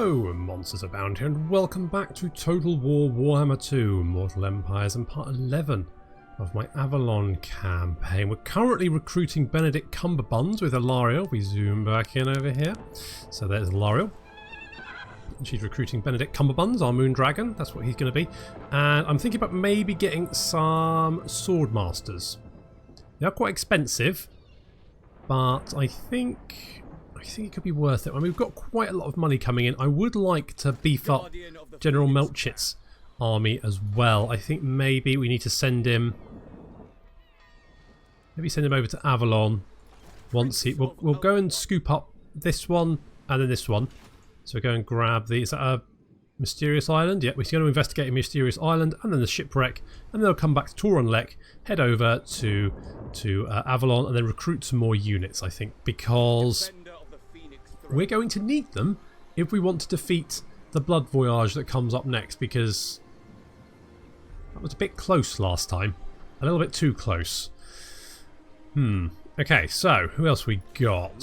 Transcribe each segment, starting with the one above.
Hello, Monsters Abound here, and welcome back to Total War Warhammer 2 Mortal Empires and part 11 of my Avelorn campaign. We're currently recruiting Benedict Cumberbund with Ilariel. We zoom back in over here. So there's Ilariel. She's recruiting Benedict Cumberbund, our Moon Dragon. That's what he's going to be. And I'm thinking about maybe getting some Sword Masters. They are quite expensive, but I think it could be worth it. I mean, we've got quite a lot of money coming in. I would like to beef up General Melchit's army as well. I think maybe we need to send him... Maybe send him over to Avelorn once he... We'll go and scoop up this one and then this one. So we'll go and grab the... Is that a mysterious island? Yeah, we're going to investigate a mysterious island and then the shipwreck. And then they'll come back to Toronlek, head over to Avelorn and then recruit some more units, I think. Because... we're going to need them if we want to defeat the Blood Voyage that comes up next, because that was a bit close last time. A little bit too close. Okay, so who else we got?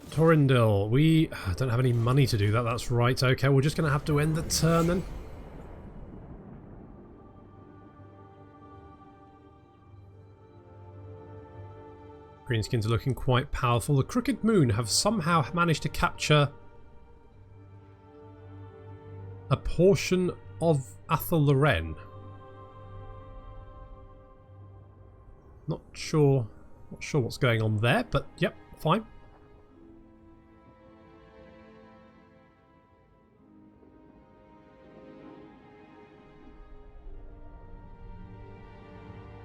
Torindil. We don't have any money to do that, that's right. Okay, we're just going to have to end the turn then. Greenskins are looking quite powerful. The Crooked Moon have somehow managed to capture a portion of Avelorn. Not sure what's going on there, but yep, fine.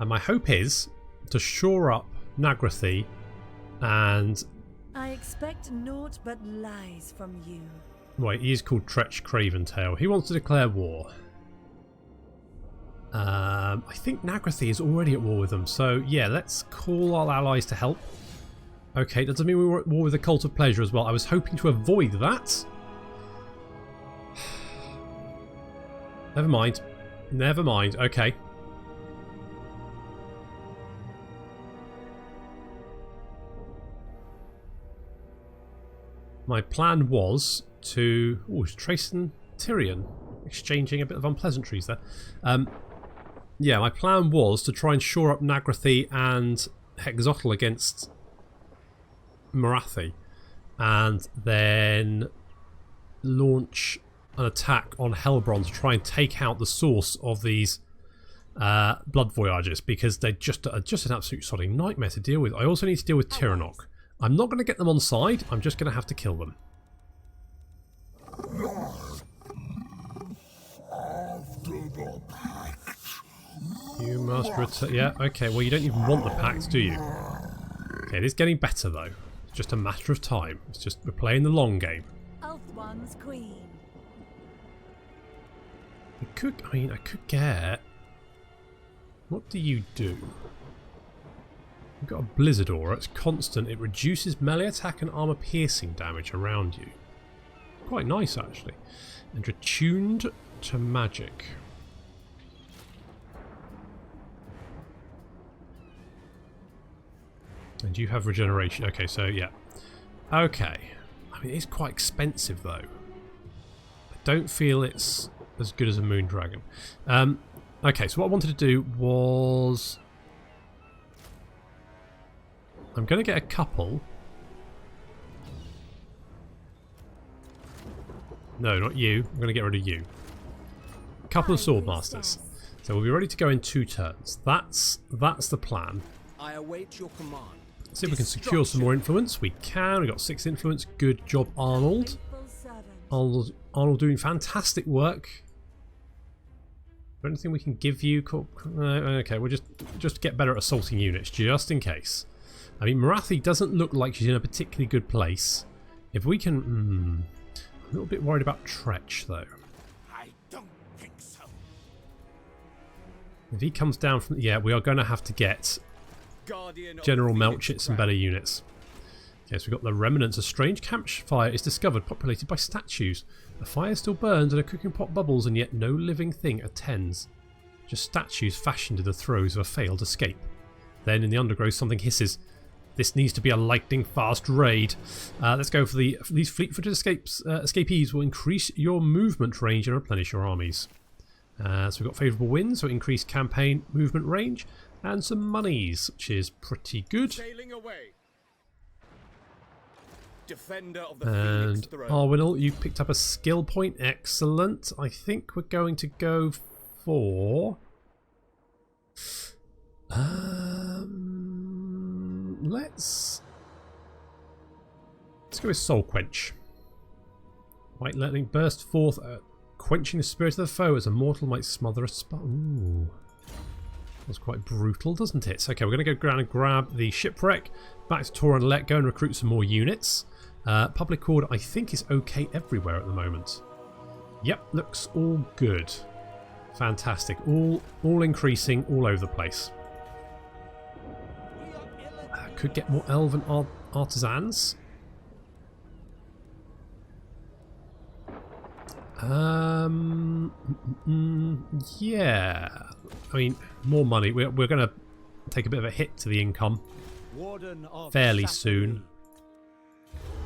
And my hope is to shore up Nagrathi, and I expect naught but lies from you. Wait, he is called Tretch Craventail. He wants to declare war. I think Nagrathi is already at war with them, so yeah, let's call our allies to help. Okay, doesn't mean we were at war with the Cult of Pleasure as well. I was hoping to avoid that. Never mind. Never mind. Okay. My plan was to... Oh, it's Trace and Tyrion exchanging a bit of unpleasantries there. Yeah, my plan was to try and shore up Nagrathi and Hexotl against Morathi, and then launch an attack on Helbron to try and take out the source of these Blood Voyages, because they're just an absolute sodding nightmare to deal with. I also need to deal with Tiranoc. I'm not going to get them on side, I'm just going to have to kill them. You must return... Yeah, okay, well you don't even want the pact, do you? Okay, it is getting better though. It's just a matter of time. It's just, we're playing the long game. One's queen. I could get... What do you do? We've got a Blizzard Aura, it's constant, it reduces melee attack and armor piercing damage around you. Quite nice actually. And attuned to magic. And you have regeneration. Okay, so yeah. Okay. I mean, it's quite expensive though. I don't feel it's as good as a Moon Dragon. Okay, so what I wanted to do was... I'm going to get a couple. No, not you. I'm going to get rid of you. A couple of Sword Masters. So we'll be ready to go in 2 turns. That's the plan. I await your command. See if we can secure some more influence. We can. We got 6 influence. Good job, Arnold. Arnold doing fantastic work. Is there anything we can give you? Okay, we'll just get better at assaulting units, just in case. I mean, Morathi doesn't look like she's in a particularly good place. If we can... I'm a little bit worried about Tretch, though. I don't think so. If he comes down from... Yeah, we are going to have to get General Melchit some better units. Okay, so we've got the remnants. A strange campfire is discovered, populated by statues. The fire still burns and a cooking pot bubbles, and yet no living thing attends. Just statues fashioned in the throes of a failed escape. Then, in the undergrowth, something hisses. This needs to be a lightning fast raid. Let's go for these fleet-footed escapees will increase your movement range and replenish your armies. So we've got favourable winds, so increased campaign movement range, and some monies, which is pretty good. Sailing away. Defender of the And Phoenix Arwinal, you picked up a skill point. Excellent. I think we're going to go for... Let's go with Soul Quench. White Lightning burst forth, quenching the spirit of the foe as a mortal might smother a spark. Ooh. That's quite brutal, doesn't it? Okay, we're going to go around and grab the shipwreck. Back to Tor and Let go and recruit some more units. Public order, I think, is okay everywhere at the moment. Yep, looks all good. Fantastic. All increasing all over the place. Could get more elven artisans. Yeah. I mean, more money. We're going to take a bit of a hit to the income fairly soon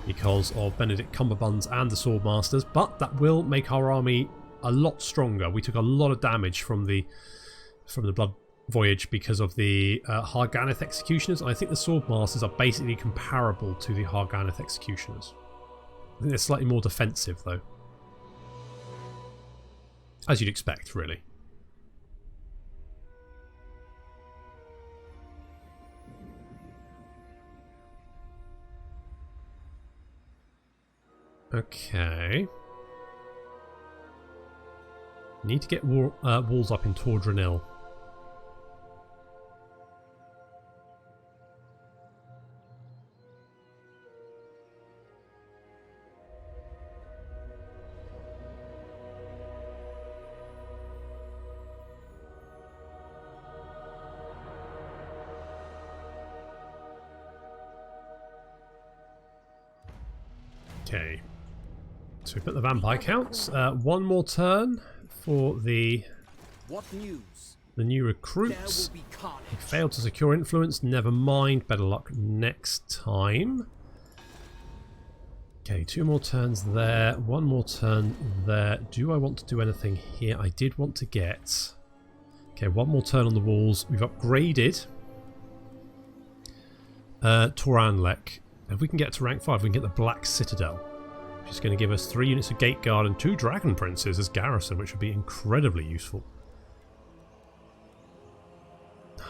because of Benedict Cumberbunds and the Swordmasters, but that will make our army a lot stronger. We took a lot of damage from the Blood Voyage because of the Harganeth Executioners, and I think the Swordmasters are basically comparable to the Harganeth Executioners. I think they're slightly more defensive though. As you'd expect, really. Okay. Need to get walls up in Tordranil. Okay. So we put the vampire counts. One more turn for the new recruits. We failed to secure influence. Never mind. Better luck next time. Okay, 2 more turns there. 1 more turn there. Do I want to do anything here? I did want to get... Okay, 1 more turn on the walls. We've upgraded Toranlek. If we can get to rank 5, we can get the Black Citadel, which is going to give us 3 units of Gate Guard and 2 Dragon Princes as garrison, which would be incredibly useful.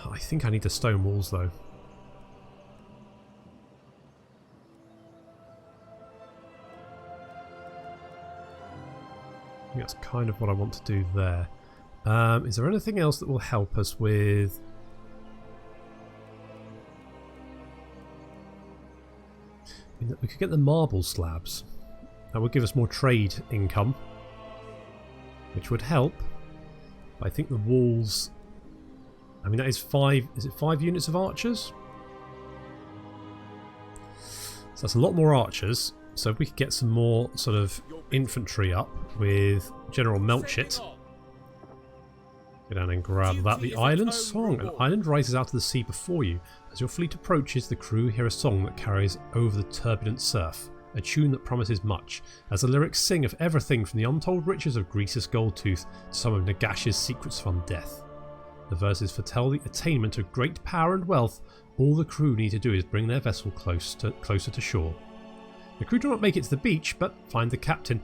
I think I need the stone walls though. I think that's kind of what I want to do there. Is there anything else that will help us with... We could get the marble slabs. That would give us more trade income, which would help. But I think the walls... I mean, that is 5... Is it 5 units of archers? So that's a lot more archers. So if we could get some more sort of infantry up with General Melchett. Go down and grab that. The Island Song. An island rises out of the sea before you. As your fleet approaches, the crew hear a song that carries over the turbulent surf. A tune that promises much, as the lyrics sing of everything from the untold riches of Greasus Goldtooth to some of Nagash's secrets of undeath. The verses foretell the attainment of great power and wealth. All the crew need to do is bring their vessel closer to shore. The crew do not make it to the beach, but find the captain.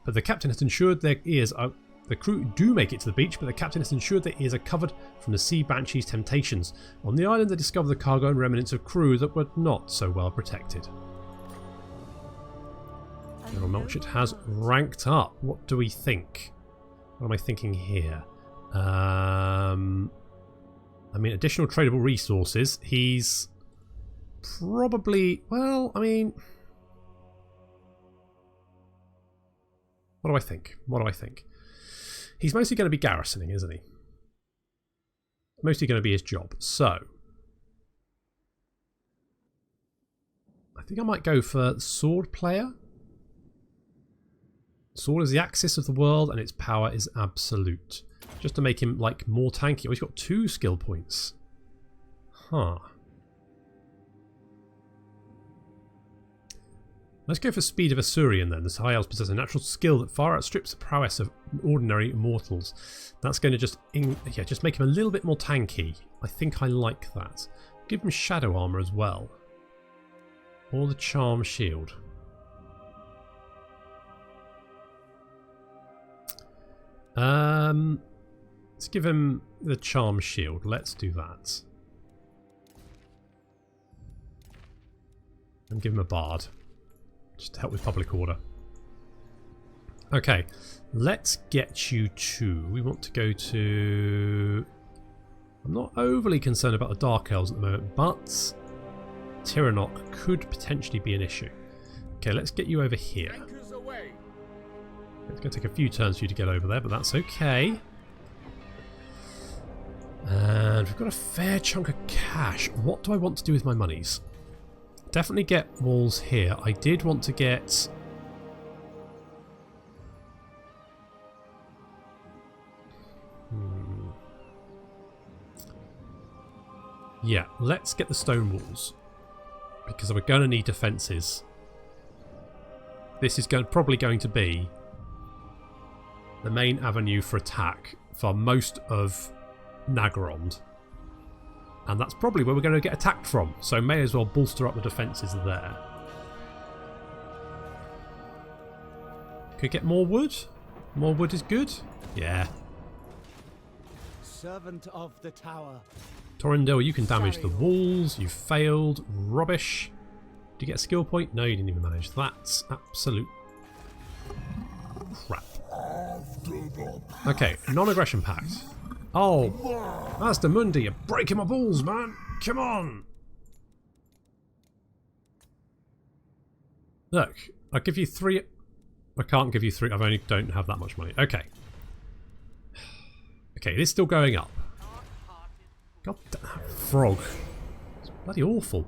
But the captain has ensured their ears are... The crew do make it to the beach, but the captain has ensured their ears are covered from the sea banshee's temptations. On the island they discover the cargo and remnants of crew that were not so well protected. General Melchett has ranked up. What do we think? What am I thinking here? I mean, additional tradable resources. He's probably... Well, I mean... What do I think? What do I think? He's mostly going to be garrisoning, isn't he? Mostly going to be his job. So... I think I might go for Sword Player. Sword is the axis of the world and its power is absolute. Just to make him, like, more tanky. Oh, he's got 2 skill points. Huh. Let's go for Speed of Asurian then. This high elves possess a natural skill that far outstrips the prowess of ordinary mortals. That's going to just make him a little bit more tanky. I think I like that. Give him shadow armor as well. Or the charm shield. Let's give him the charm shield. Let's do that. And give him a bard. Just to help with public order. Okay, let's get you to... We want to go to... I'm not overly concerned about the Dark Elves at the moment, but Tiranoc could potentially be an issue. Okay, let's get you over here. Anchors away. It's going to take a few turns for you to get over there, but that's okay. And we've got a fair chunk of cash. What do I want to do with my monies? Definitely get walls here. I did want to get... Yeah, let's get the stone walls. Because we're going to need defences. This is probably going to be the main avenue for attack for most of Nagarond. And that's probably where we're going to get attacked from. So may as well bolster up the defences there. Could get more wood. More wood is good. Yeah. Servant of the tower. Torrendale, you can damage the walls. You failed. Rubbish. Did you get a skill point? No, you didn't even manage. That's absolute crap. Okay, non-aggression pact. Oh, Master Mundi, you're breaking my balls, man. Come on. Look, I'll give you 3. I can't give you 3. I only don't have that much money. Okay. Okay, it is still going up. God damn, that frog. It's bloody awful.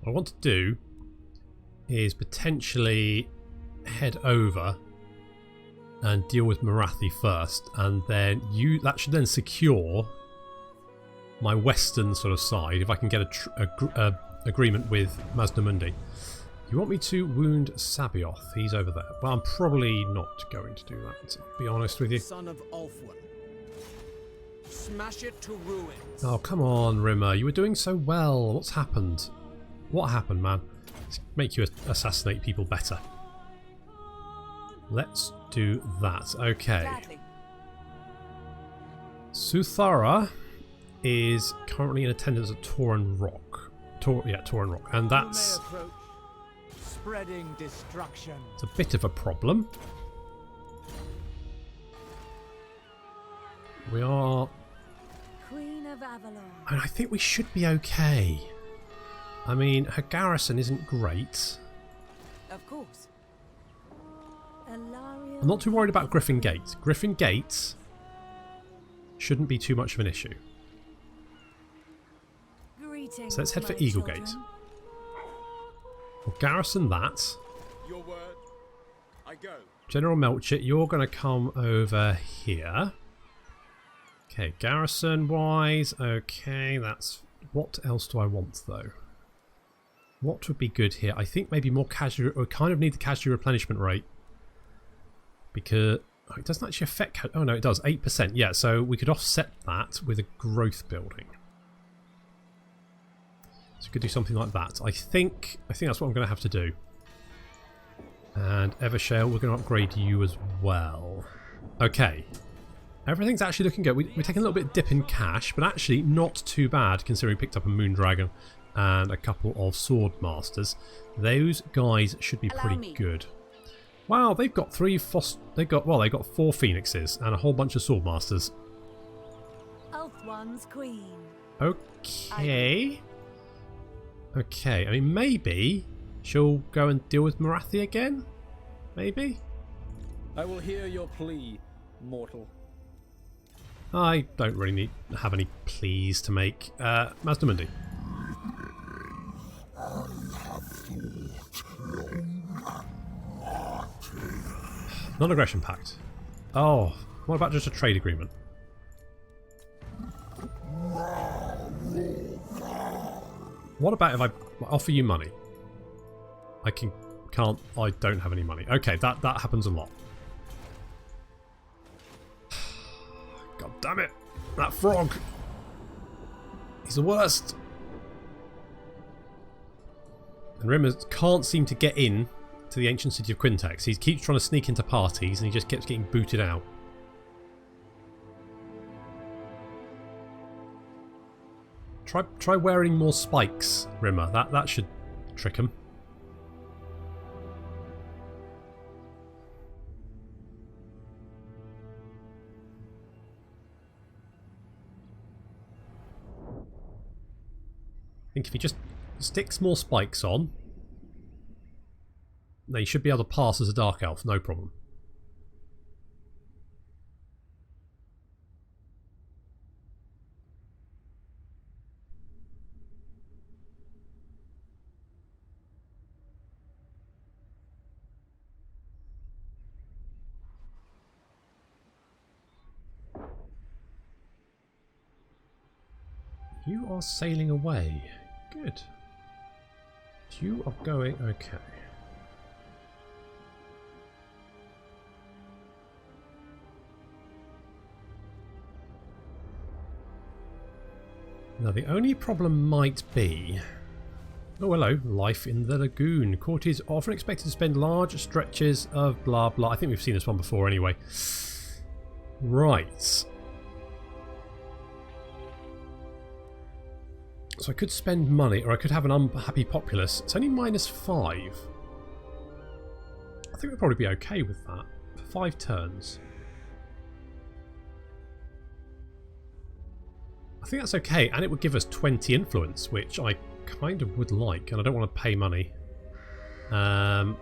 What I want to do is potentially head over and deal with Marathi first, and then that should then secure my western sort of side if I can get a agreement with Mazdamundi. You want me to wound Sabioth? He's over there. Well, I'm probably not going to do that, to be honest with you. Son of Ulfwin. Smash it to ruins. Oh, come on, Rimmer. You were doing so well. What's happened? What happened, man? Let's make you assassinate people better. Let's do that. Okay. Gladly. Suthara is currently in attendance at Tauren Rock. Tauren Rock. And that's... Spreading destruction. It's a bit of a problem. We are... Queen of Avelorn. And I think we should be okay. I mean, her garrison isn't great. Of course. I'm not too worried about Griffin Gate. Griffin Gate shouldn't be too much of an issue. Greetings, So let's head for my Eagle children. Gate. We'll garrison that. Your word. I go. General Melchett, you're going to come over here. Okay, garrison-wise, okay, that's... What else do I want, though? What would be good here? I think maybe more casual... We kind of need the casual replenishment rate. Because... Oh, it doesn't actually affect... Oh, no, it does. 8%. Yeah, so we could offset that with a growth building. So we could do something like that. I think that's what I'm going to have to do. And Evershale, we're going to upgrade you as well. Okay. Everything's actually looking good. We're taking a little bit of dip in cash, but actually not too bad considering we picked up a Moondragon and a couple of Sword Masters. Those guys should be pretty good. Wow, they've got they've got 4 Phoenixes and a whole bunch of Sword Masters. Ulthuan's queen. Okay. Okay, I mean, maybe she'll go and deal with Morathi again? Maybe? I will hear your plea, mortal. I don't really have any pleas to make. Mazdamundi. Non-aggression pact. Oh, what about just a trade agreement? What about if I offer you money? I don't have any money. Okay, that happens a lot. God damn it! That frog! He's the worst! And Rimmer can't seem to get in to the ancient city of Quintex. He keeps trying to sneak into parties and he just keeps getting booted out. Try wearing more spikes, Rimmer. That should trick him. I think if he just sticks more spikes on, then he should be able to pass as a Dark Elf, no problem. You are sailing away. Good. You are going... okay. Now the only problem might be... oh hello, life in the lagoon. Courtiers are often expected to spend large stretches of blah blah. I think we've seen this one before anyway. Right. So I could spend money, or I could have an unhappy populace. It's only -5. I think we'd probably be okay with that. For 5 turns. I think that's okay, and it would give us 20 influence, which I kind of would like, and I don't want to pay money. I'm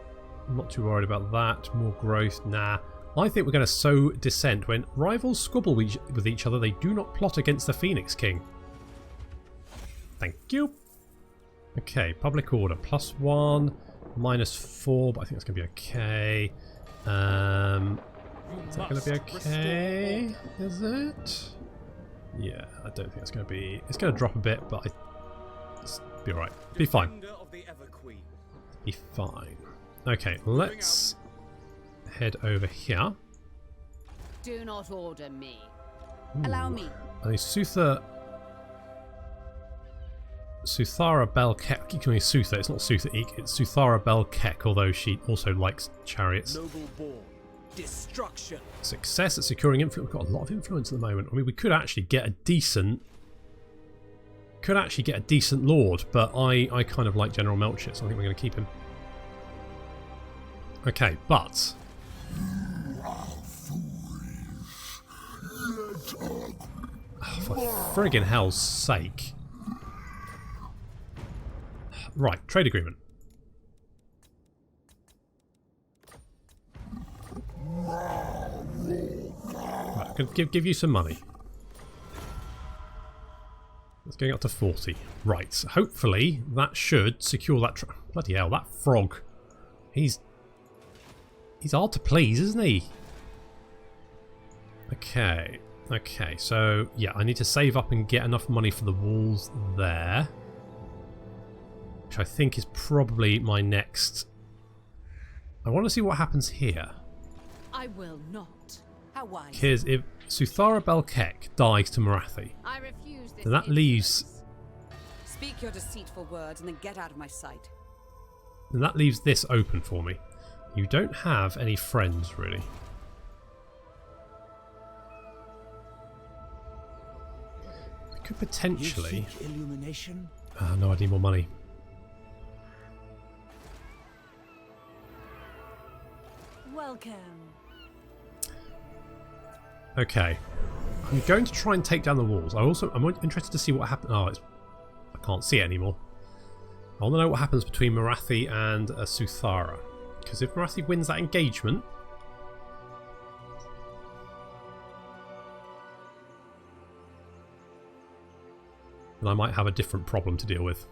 not too worried about that. More growth, nah. I think we're going to sow dissent. When rivals squabble with each other, they do not plot against the Phoenix King. Thank you. Okay, public order. +1, -4, but I think that's going to be okay. Is that going to be okay? Is it? Yeah, I don't think it's going to be... it's going to drop a bit, but it's be alright. Be fine. Be fine. Okay, let's head over here. Do not order me. Ooh. Allow me. I think Suthara Belkek. I keep calling it Sutha. It's not Sutha Eek. It's Suthara Belkek, although she also likes chariots. Noble born. Destruction. Success at securing influence. We've got a lot of influence at the moment. I mean, we could actually get a decent... lord, but I kind of like General Melchett, so I think we're going to keep him. Okay, but... oh, for friggin' hell's sake. Right, trade agreement. Right, I can give you some money. It's going up to 40. Right, so hopefully that should secure that... bloody hell, that frog. He's hard to please, isn't he? Okay, okay, so yeah, I need to save up and get enough money for the walls there. Which I think is probably my next... I want to see what happens here. I will not. How wise. Here's if Suthara Belkek dies to Morathi. I refuse this. Then that leaves... Speak your deceitful words and then get out of my sight. then that leaves this open for me. You don't have any friends, really. We could potentially... illumination? no, I need more money. Welcome. Okay. I'm going to try and take down the walls. I'm interested to see what happens. Oh, I can't see it anymore. I want to know what happens between Marathi and Suthara. Because if Marathi wins that engagement... then I might have a different problem to deal with.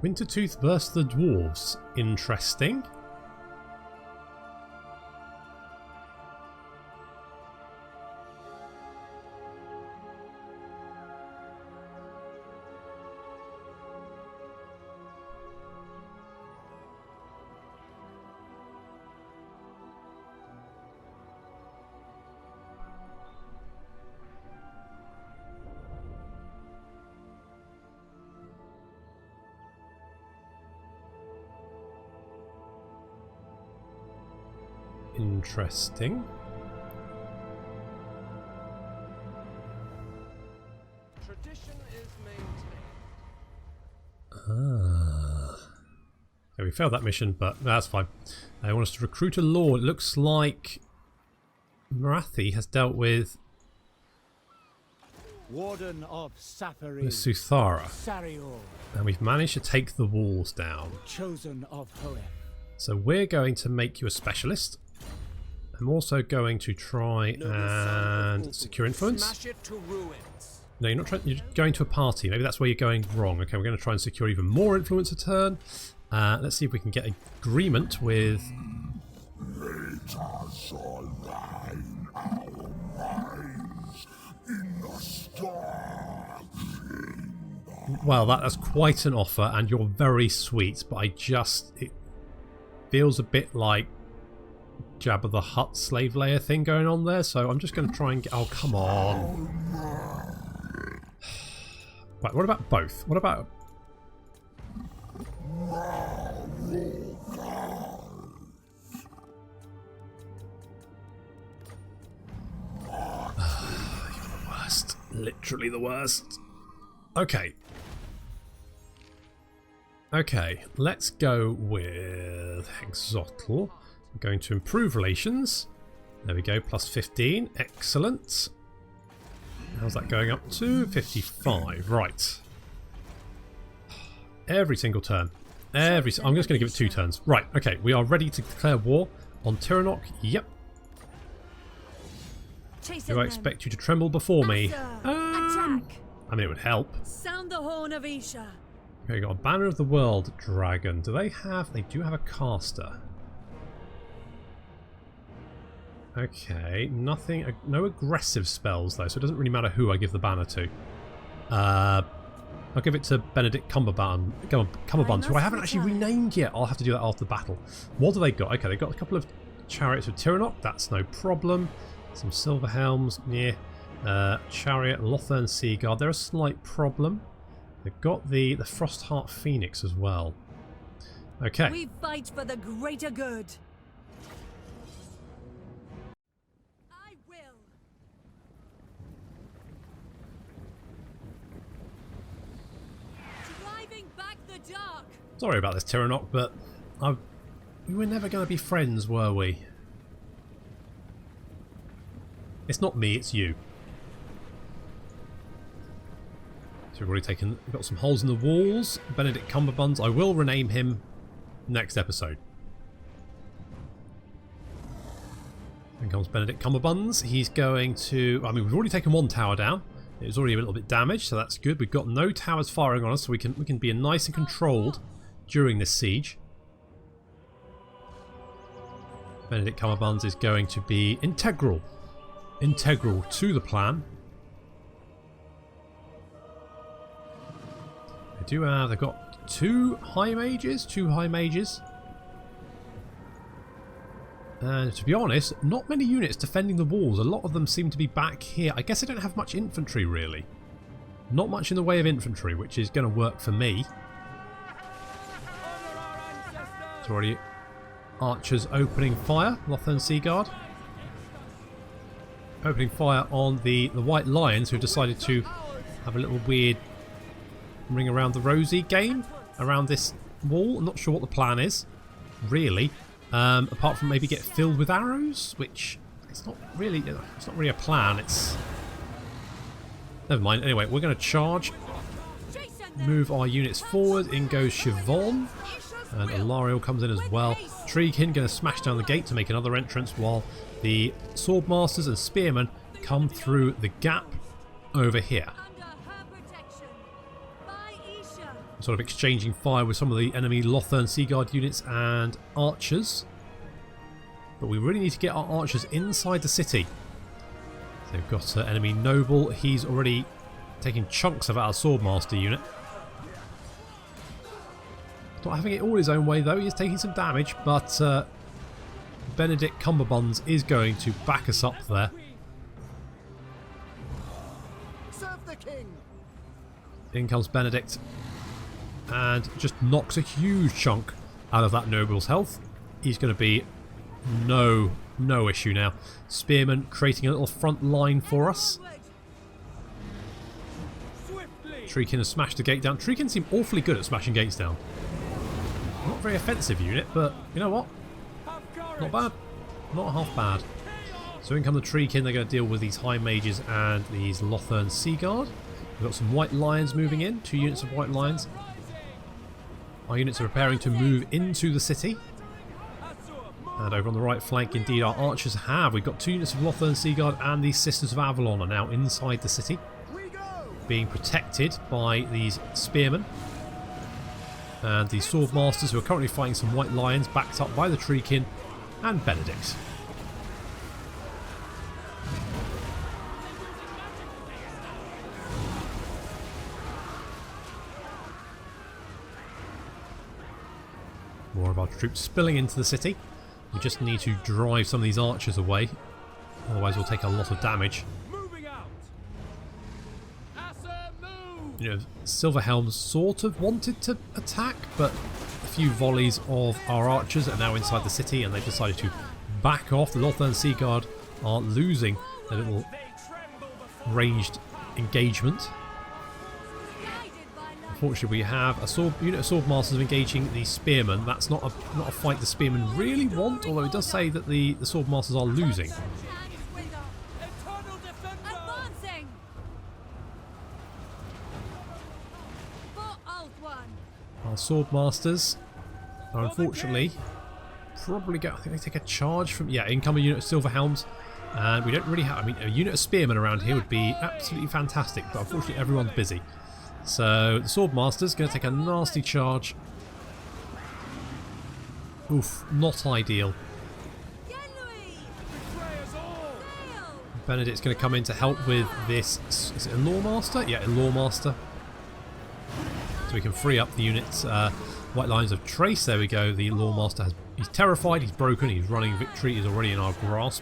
Wintertooth versus the dwarves. Interesting. Interesting. Tradition is maintained. Yeah, we failed that mission, but that's fine. They want us to recruit a lord. It looks like Marathi has dealt with Warden of Safari, Suthara, Sarior, and we've managed to take the walls down. chosen of Hoeth. So we're going to make you a specialist. I'm also going to try and secure influence. Smash it to ruins. No, you're not trying. You're going to a party. Maybe that's where you're going wrong. Okay, we're going to try and secure even more influence a turn. Let's see if we can get agreement with. Well, that's quite an offer, and you're very sweet. But it feels a bit like Jabba the Hutt slave layer thing going on there. So I'm just going to try and get. Oh, come on. Right, what about both? What about... You're the worst. Literally the worst. Okay. Okay, let's go with Hexotl. We're going to improve relations. There we go, plus 15. Excellent. How's that going up to? 55. Right. Every single turn. I'm just going to give it 2 turns. Right, okay. We are ready to declare war on Tiranoc. Yep. Do I expect you to tremble before me? Attack! I mean, it would help. Sound the horn of Isha. Okay, we've got a Banner of the World dragon. Do they have... They do have a caster. Okay, nothing... No aggressive spells, though, so it doesn't really matter who I give the banner to. I'll give it to Benedict Cumberbund, who I haven't actually renamed yet. I'll have to do that after the battle. What do they got? Okay, they've got a couple of chariots of Tiranoc. That's no problem. Some silver helms. Yeah. Chariot, Lothern Seaguard. They're a slight problem. They've got the Frostheart Phoenix as well. Okay. We fight for the greater good. I will. Driving back the dark. Sorry about this, Tiranoc, but we were never going to be friends, were we? It's not me, it's you. So we've already got some holes in the walls. Benedict Cumberbunds. I will rename him next episode. Then comes Benedict Cumberbunds. He's going to... I mean, we've already taken 1 tower down. It was already a little bit damaged, so that's good. We've got no towers firing on us, so we can be nice and controlled during this siege. Benedict Cumberbunds is going to be integral to the plan. They've got 2 high mages. And to be honest, not many units defending the walls. A lot of them seem to be back here. I guess I don't have much infantry, really. Not much in the way of infantry, which is going to work for me. It's already archers opening fire. Lothern Seaguard opening fire on the White Lions, who decided to have a little weird ring around the rosy game around this wall. I'm not sure what the plan is, really, apart from maybe get filled with arrows, which it's not really a plan. It's never mind. Anyway, we're going to charge, move our units forward. In goes Siobhan, and Ilariel comes in as well. Treekin going to smash down the gate to make another entrance, while the Swordmasters and Spearmen come through the gap over here. Sort of exchanging fire with some of the enemy Lothern Seaguard units and archers. But we really need to get our archers inside the city. So we've got enemy Noble. He's already taking chunks of our Swordmaster unit. Not having it all his own way though. He is taking some damage, but Benedict Cumberbunds is going to back us up there. Serve the king. In comes Benedict and just knocks a huge chunk out of that noble's health. He's going to be no issue now. Spearman creating a little front line for us. Treekin has smashed the gate down. Treekin seem awfully good at smashing gates down. Not a very offensive unit, but you know what? Not bad. Not half bad. So in come the Treekin. They're going to deal with these High Mages and these Lothern Seaguard. We've got some White Lions moving in. 2 units of White Lions. Our units are preparing to move into the city. And over on the right flank, indeed, our archers have. We've got 2 units of Lothern Seaguard, and these Sisters of Avelorn are now inside the city, being protected by these Spearmen. And the Swordmasters, who are currently fighting some White Lions, backed up by the Treekin and Benedict. More of our troops spilling into the city. We just need to drive some of these archers away, otherwise we'll take a lot of damage. You know, Silverhelms sort of wanted to attack, but a few volleys of our archers are now inside the city and they've decided to back off. The Lothern Seaguard are losing a little ranged engagement. Unfortunately, we have a unit of Swordmasters engaging the Spearmen. That's not a fight the Spearmen really want, although it does say that the Swordmasters are losing. Our Swordmasters are unfortunately probably I think they take a charge from incoming unit of Silverhelms, and we don't really have. I mean, a unit of Spearmen around here would be absolutely fantastic, but unfortunately everyone's busy. So the Swordmaster's going to take a nasty charge. Oof, not ideal. Benedict's going to come in to help with this. Is it a Lawmaster? Yeah, a Lawmaster. So we can free up the units. White Lines of Trace. There we go. The Lawmaster he's terrified. He's broken. He's running victory. He's already in our grasp.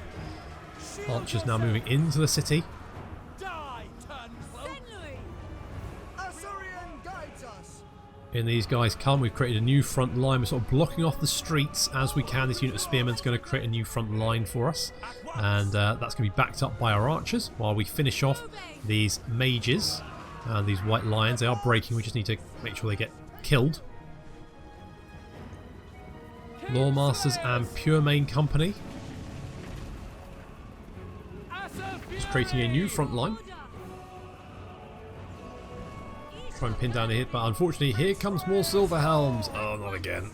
Archers now moving into the city. In these guys come. We've created a new front line. We're sort of blocking off the streets as we can. This unit of Spearmen's going to create a new front line for us, and that's going to be backed up by our archers while we finish off these mages and these White Lions. They are breaking. We just need to make sure they get killed. Lawmasters and Pure Main Company just creating a new front line. Try and pin down a hit, but unfortunately here comes more Silverhelms. Oh, not again.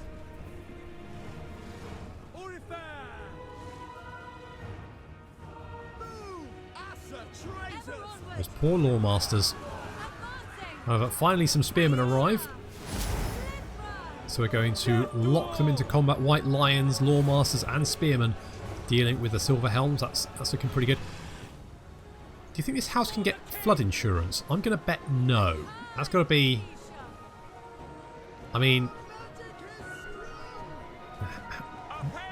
Those poor Lawmasters. However, finally some Spearmen arrive. So we're going to lock them into combat. White Lions, Lawmasters and Spearmen dealing with the Silverhelms. That's looking pretty good. Do you think this house can get flood insurance? I'm going to bet no. That's got to be... I mean...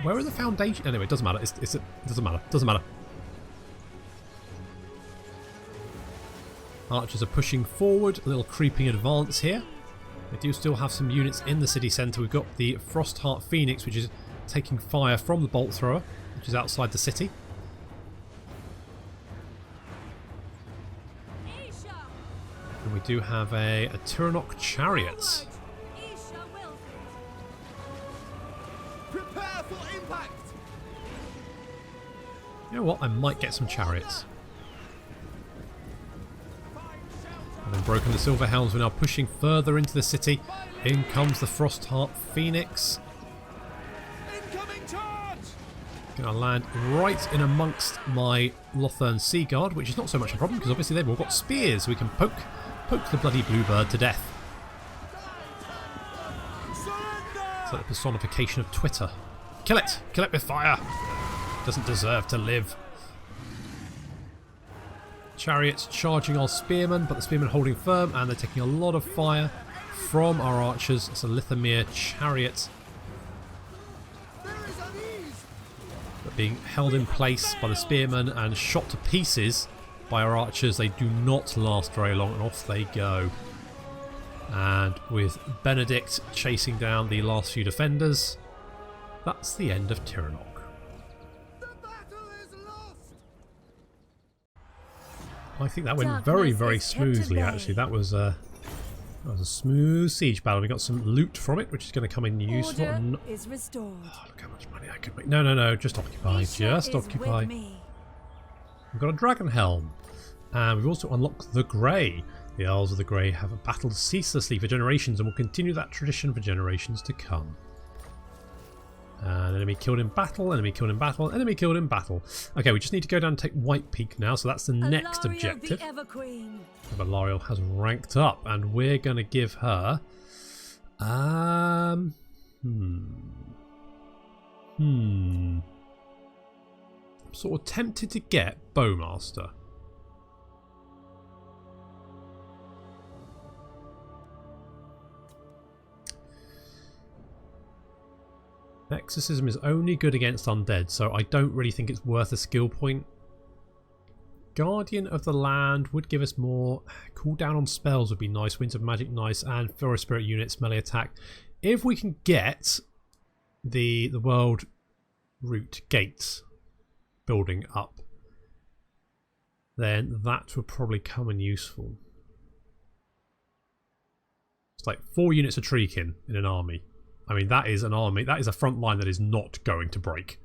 Where are the foundations? Anyway, it doesn't matter. It doesn't matter. Doesn't matter. Archers are pushing forward. A little creeping advance here. They do still have some units in the city centre. We've got the Frostheart Phoenix, which is taking fire from the bolt thrower, which is outside the city. And we do have a Tiranoc chariot. Prepare for impact. You know what? I might get some chariots. And then broken the Silver Hounds. We're now pushing further into the city. In comes the Frostheart Phoenix. Incoming charge. Gonna land right in amongst my Lothern Sea Guard, which is not so much a problem because obviously they've all got spears. So we can poke the bloody bluebird to death. It's like the personification of Twitter. Kill it! Kill it with fire! It doesn't deserve to live. Chariots charging our spearmen, but the spearmen holding firm, and they're taking a lot of fire from our archers. It's a Lithomir chariot, but being held in place by the spearmen and shot to pieces by our archers. They do not last very long, and off they go. And with Benedict chasing down the last few defenders, that's the end of Tiranoc. I think that went very, very smoothly, actually. That was a smooth siege battle. We got some loot from it, which is going to come in useful. Order is restored. Oh, look how much money I could make. No, just occupy. Just occupy. We've got a dragon helm. And we've also unlocked the Grey. The Isles of the Grey have battled ceaselessly for generations and will continue that tradition for generations to come. And enemy killed in battle, enemy killed in battle, enemy killed in battle. Okay, we just need to go down and take White Peak now, so that's the next objective. The Everqueen. Valarial has ranked up, and we're going to give her... I'm sort of tempted to get Bowmaster. Exorcism is only good against undead, so I don't really think it's worth a skill point. Guardian of the Land would give us more. Cooldown on spells would be nice. Winds of Magic nice, and Forest Spirit units melee attack. If we can get the World Route Gates building up, then that would probably come in useful. It's like 4 units of Treekin in an army. I mean, that is an army. That is a front line that is not going to break.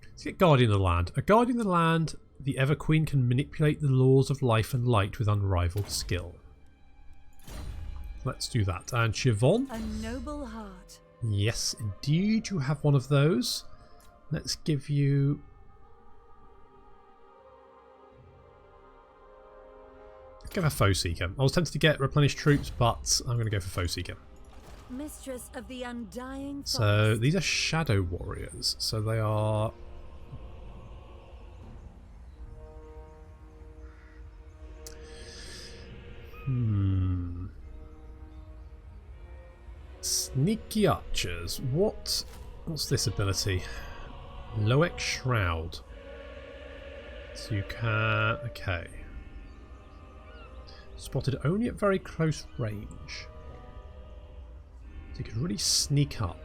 Let's get Guardian of the Land. A Guardian of the Land, the Everqueen can manipulate the laws of life and light with unrivaled skill. Let's do that. And Siobhan? A noble heart. Yes, indeed, you have one of those. Let's give you... Go for Foe Seeker. I was tempted to get Replenished Troops, but I'm going to go for Foe Seeker. Mistress of the Undying Forest. So these are Shadow Warriors. So they are... Sneaky Archers. What's this ability? Loek Shroud. So you can... Okay. Spotted only at very close range. So you could really sneak up.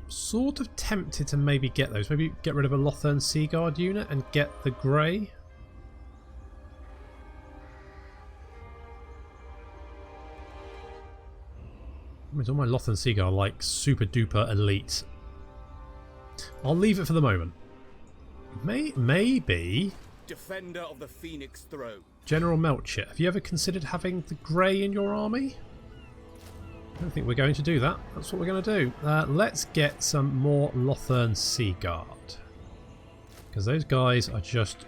Sort of tempted to maybe get those. Maybe get rid of a Lothern Sea Guard unit and get the Grey. I mean, all my Lothern Sea Guard are like super duper elite. I'll leave it for the moment. Maybe Defender of the Phoenix Throne. General Melchett, have you ever considered having the Grey in your army? I don't think we're going to do that. That's what we're going to do. Let's get some more Lothern Sea Guard, because those guys are just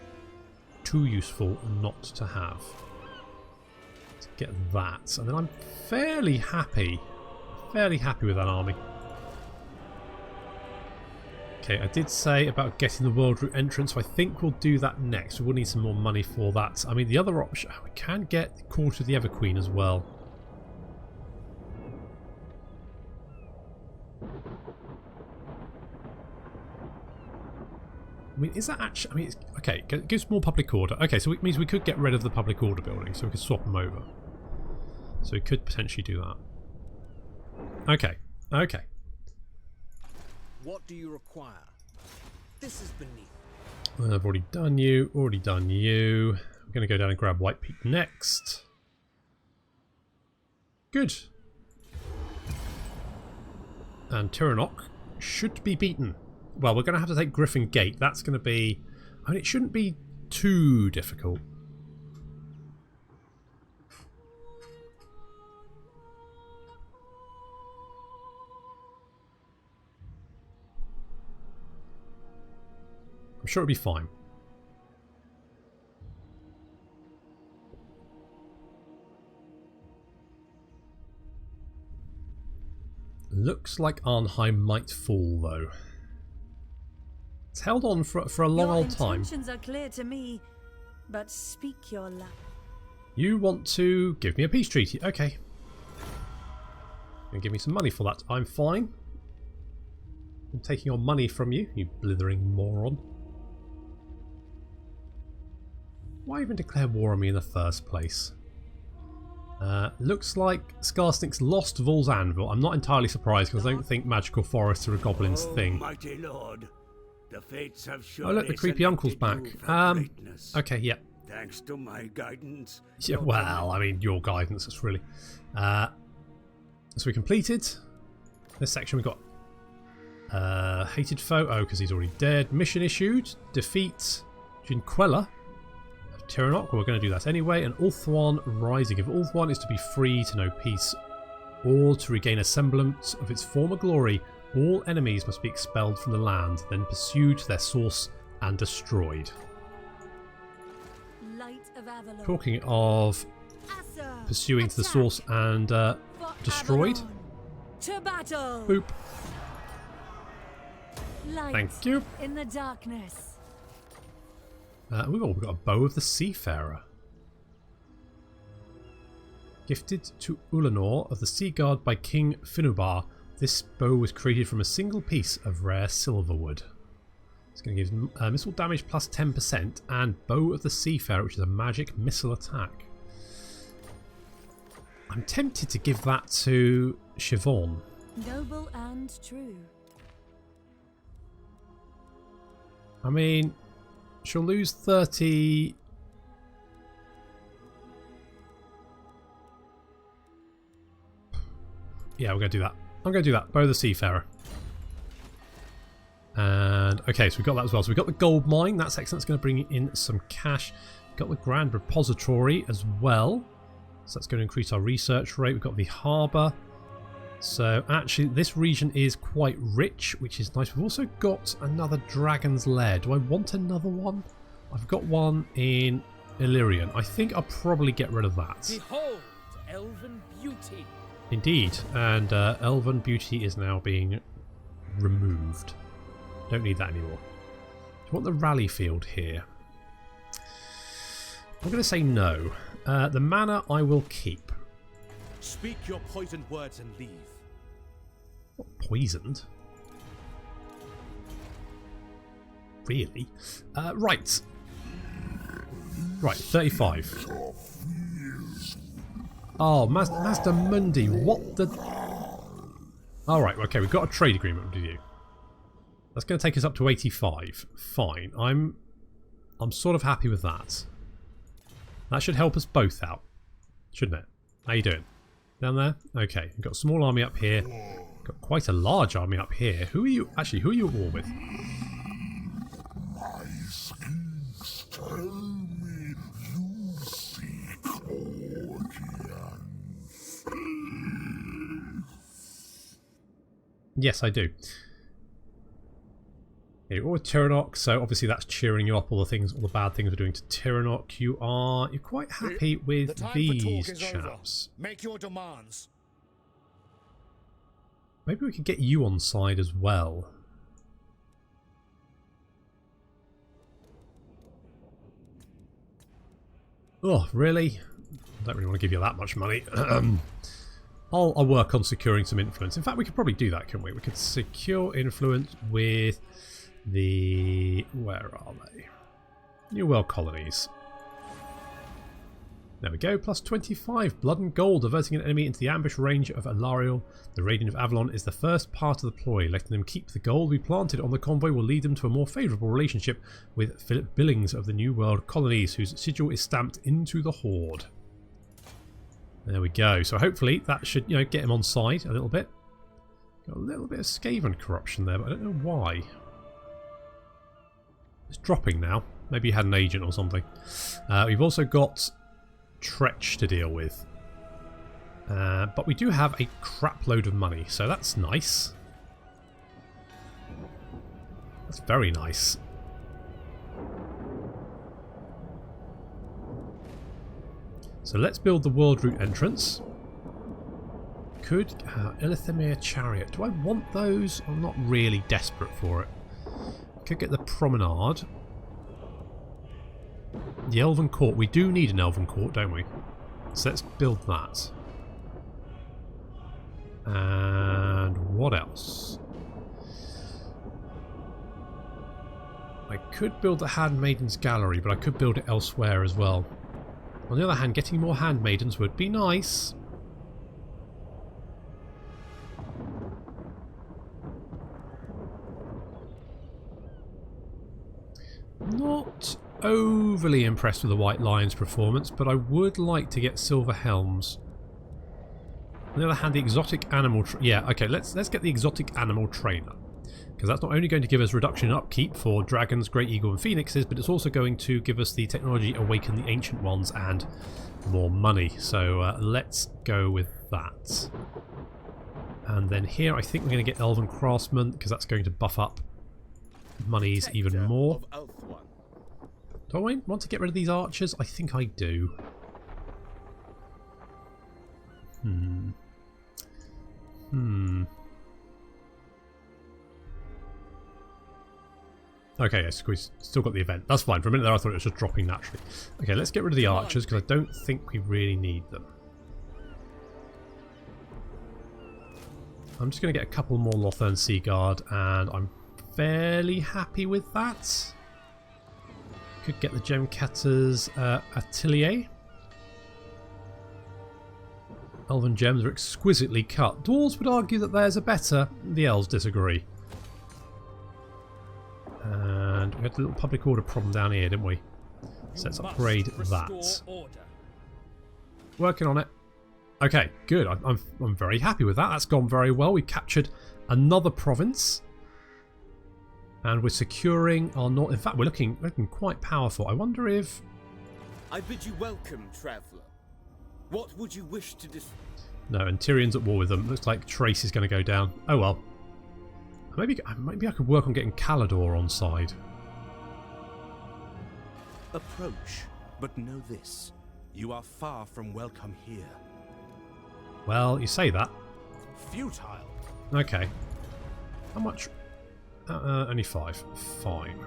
too useful not to have. Let's get that, and then I'm fairly happy with that army. Okay, I did say about getting the World Route entrance, so I think we'll do that next. We will need some more money for that. I mean, the other option, we can get the Court of the Everqueen as well. I mean, is that actually... I mean, it's, okay, it gives more public order. Okay, so it means we could get rid of the public order building, so we could swap them over. So we could potentially do that. Okay, okay. What do you require? This is beneath. I've already done you, already done you. I'm going to go down and grab White Peak next. Good. And Tiranoc should be beaten. Well, we're going to have to take Griffin Gate. That's going to be... I mean, it shouldn't be too difficult. I'm sure it'll be fine. Looks like Arnheim might fall, though. It's held on for a long old time. Your intentions are clear to me, but speak your life. You want to give me a peace treaty? Okay. And give me some money for that. I'm fine. I'm taking your money from you, you blithering moron. Why even declare war on me in the first place? Looks like Skarsnik's lost Vol's Anvil. I'm not entirely surprised because I don't think magical forests are a goblin's thing. Mighty Lord, the fates have Oh look, the creepy uncle's back. Okay, yeah. Thanks to my guidance. Yeah, well, I mean, your guidance is really... so we completed. This section we got... hated foe. Oh, because he's already dead. Mission issued. Defeat Jinquella. Tiranoc, we're going to do that anyway, and Ulthuan Rising. If Ulthuan is to be free to know peace, or to regain a semblance of its former glory, all enemies must be expelled from the land, then pursued to their source and destroyed. Light of Avelorn. Talking of pursuing to the source and destroyed. Avelorn. To battle. Boop. Light Thank you. in the darkness. We've got a bow of the Seafarer. Gifted to Ulanor of the Sea Guard by King Finubar, this bow was created from a single piece of rare silverwood. It's going to give missile damage plus 10% and Bow of the Seafarer, which is a magic missile attack. I'm tempted to give that to Siobhan. Noble and true. I mean... she'll lose 30... Yeah, we're going to do that. I'm going to do that. Bow of the Seafarer. And, okay, so we've got that as well. So we've got the gold mine. That's excellent. It's going to bring in some cash. We've got the Grand Repository as well. So that's going to increase our research rate. We've got the harbour. So actually this region is quite rich, which is nice. We've also got another Dragon's Lair. Do I want another one? I've got one in Illyrian. I think I'll probably get rid of that. Behold, elven beauty. Indeed, and elven beauty is now being removed. Don't need that anymore. Do you want the rally field here? I'm going to say no. The manor I will keep. Speak your poisoned words and leave. What, poisoned? Really? Right. Right, 35. Oh, Master Mundi, what the... Alright, okay, we've got a trade agreement with you. That's going to take us up to 85. Fine, I'm sort of happy with that. That should help us both out, shouldn't it? How you doing? Down there? Okay, we've got a small army up here. Got quite a large army up here. Who are you... actually, who are you at war with? My schemes tell me you seek audience. Yes, I do. Yeah, you're with Tiranoc, so obviously that's cheering you up. All the bad things we're doing to Tiranoc. You're quite happy with these chaps. Make your demands. Maybe we could get you on side as well. Oh, really? I don't really want to give you that much money. I'll work on securing some influence. In fact, we could probably do that, couldn't we? We could secure influence with Where are they? New World colonies. There we go, plus 25 blood and gold, diverting an enemy into the ambush range of Alariel. The Radiant of Avelorn is the first part of the ploy. Letting them keep the gold we planted on the convoy will lead them to a more favourable relationship with Philip Billings of the New World colonies, whose sigil is stamped into the Horde. There we go. So hopefully that should, you know, get him on side a little bit. Got a little bit of Skaven corruption there, but I don't know why. It's dropping now. Maybe he had an agent or something. We've also got Tretch to deal with. But we do have a crap load of money, so that's nice. That's very nice. So let's build the world route entrance. Could Ilithimir Chariot. Do I want those? I'm not really desperate for it. Could get the promenade. The Elven Court. We do need an Elven Court, don't we? So let's build that. And what else? I could build the Handmaidens Gallery, but I could build it elsewhere as well. On the other hand, getting more handmaidens would be nice. Not overly impressed with the White Lion's performance, but I would like to get Silver Helms. On the other hand, the exotic animal... yeah, okay, let's get the exotic animal trainer. Because that's not only going to give us reduction in upkeep for dragons, great eagle and phoenixes, but it's also going to give us the technology awaken the ancient ones and more money. So let's go with that. And then here I think we're going to get Elven Craftsman, because that's going to buff up monies even more. Do I want to get rid of these archers? I think I do. Okay, yes, we've still got the event. That's fine. For a minute there I thought it was just dropping naturally. Okay, let's get rid of the archers because I don't think we really need them. I'm just going to get a couple more Lothern Sea Guard and I'm fairly happy with that. Could get the Gemcatter's Atelier. Elven gems are exquisitely cut. Dwarves would argue that theirs are better. The elves disagree. And we had a little public order problem down here, didn't we? So let's upgrade that. Working on it. Okay, good. I'm very happy with that. That's gone very well. We captured another province. And we're securing our north. In fact, we're looking quite powerful. I wonder if... I bid you welcome, traveller. What would you wish to No, and Tyrion's at war with them. Looks like Trace is going to go down. Oh well. Maybe I could work on getting Calador on side. Approach, but know this. You are far from welcome here. Well, you say that. Futile. Okay. How much? Only 5. Fine.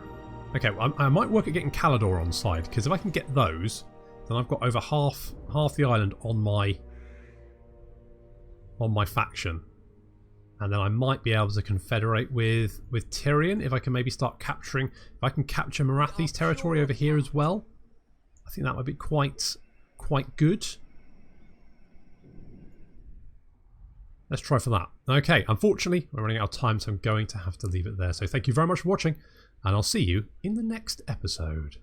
Okay, well, I might work at getting Calador on side, because if I can get those, then I've got over half the island on my faction. And then I might be able to confederate with Tyrion if I can maybe start capturing... If I can capture Marathi's territory over here as well, I think that might be quite good. Let's try for that. Okay, unfortunately, we're running out of time, so I'm going to have to leave it there. So thank you very much for watching, and I'll see you in the next episode.